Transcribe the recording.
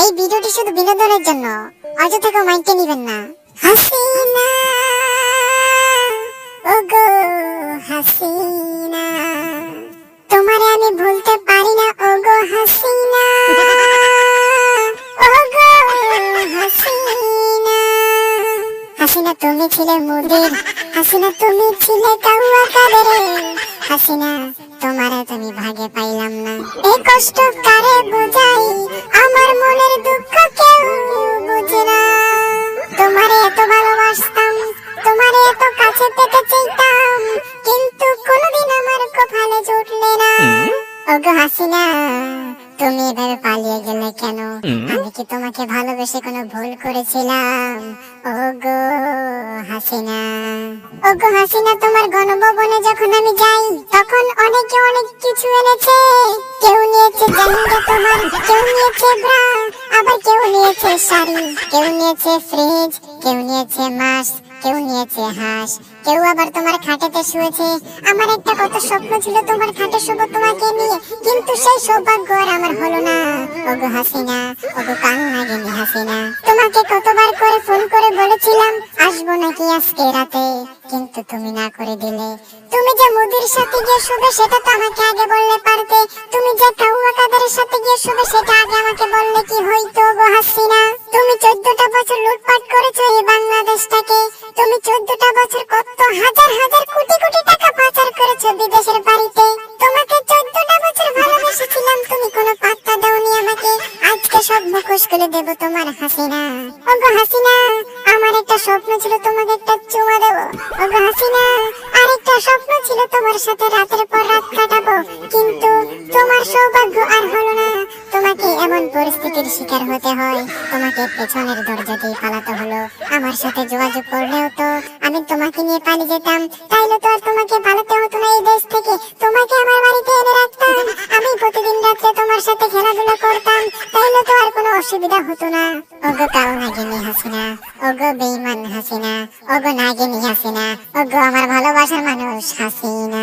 এই ভিডিওটি শুধু বিনোদনের জন্য, অযথা কেউ মাইন্ডে নিবেন না। হাসিনা ওগো হাসিনা, তোমারে আমি ভুলতে পারি না ওগো হাসিনা, ওগো হাসিনা। হাসিনা তুমি ছিলে মুদির, হাসিনা তুমি ছিলে কাউয়া কাদেরে, হাসিনা তোমারে তুমি ভাগে পাইলাম না। এই কষ্ট কারে বুঝাই, আমার মনের দুঃখ কেউ বুঝে না। তোমারে এত ভালোবাসতাম, তোমারে এত কাছে পেতে চাইতাম, কিন্তু কোনোদিন আমার কপালে জুটলে না। ওগো হাসিনা তুমি এভাবে পালিয়ে গেলে কেন? আমি কি তোমাকে ভালোবেসে কোনো ভুল করেছিলাম? ওগো হাসিনা, ওগো হাসিনা তোমার গণভবনে যখন আমি যাই, তখন অনেকে অনেক কিছু এনেছে। কেউ নিয়েছে জাহাঙ্গীর তোমার, কেউ নিয়েছে ব্রা, আবার কেউ নিয়েছে শাড়ি, কেউ নিয়েছে ফ্রিজ, কেউ নিয়েছে মাছ, কেউ নিয়েছে হাঁস, কেউ আবার তোমার খাটেতে শুয়েছে। আমার একটা কত স্বপ্ন ছিল তোমার খাটে শুবো তোমাকে নিয়ে, কিন্তু সেই সৌভাগ্য আর আমার হলো না। ওগো হাসিনা, ওগো কান্নাগিনী হাসিনা, তোমাকে কতবার করে ফোন করে বলেছিলাম আসবো নাকি আজকে রাতে, কিন্তু তুমি না করে দিলে। তুমি যে মুদির সাথে গিয়ে শুবে সেটা তো আমাকে আগে বললে পারতে, তুমি যে কাউয়া কাদেরের সাথে গিয়ে শুবে সেটা আগে আমাকে বললে কি হইতো গো হাসিনা। তুমি 14টা বছর লুটপাট করেছো এই বাংলাদেশটাকে, তুমি 14টা বছর কত হাজার হাজার কোটি কোটি টাকা পাচার করেছো বিদেশের বাড়িতে। তোমাকে 14টা বছর ভালোবেসেছিলাম, তুমি কোনো পাত্তা দাওনি আমাকে। আজকে সব মুখোশ খুলে দেব তোমার হাসিনা। ওগো হাসিনা আমার একটা স্বপ্ন ছিল তোমাকে একটা চুমা দেবো। ওগো হাসিনা আরেকটা স্বপ্ন ছিল তোমার সাথে রাতের পর রাত কাটাবো, কিন্তু তোমার সৌভাগ্য আর হলো না। তোমাকে এমন পরিস্থিতির শিকার হতে হয়, তোমাকে পেছনের দরজা দিয়ে পালাতে হলো। আমার সাথে যোগাযোগ করলেও তো আমি তোমাকে নিয়ে পালিয়ে যেতাম, তাইলে তো আর তোমাকে পালাতে হতো না এই দেশ থেকে। তোমাকে আমার বাড়িতে এনে রাখতাম, আমি প্রতিদিন রাত্রে তোমার সাথে খেলাধুলা করতাম, তাইলে তো আর কোনো অসুবিধা হতো না। ওগো কাউ নাগিনী হাসিনা, ওগো বেঈমান হাসিনা, ওগো নাগিনী হাসিনা, ওগো আমার ভালোবাসার মানুষ হাসিনা।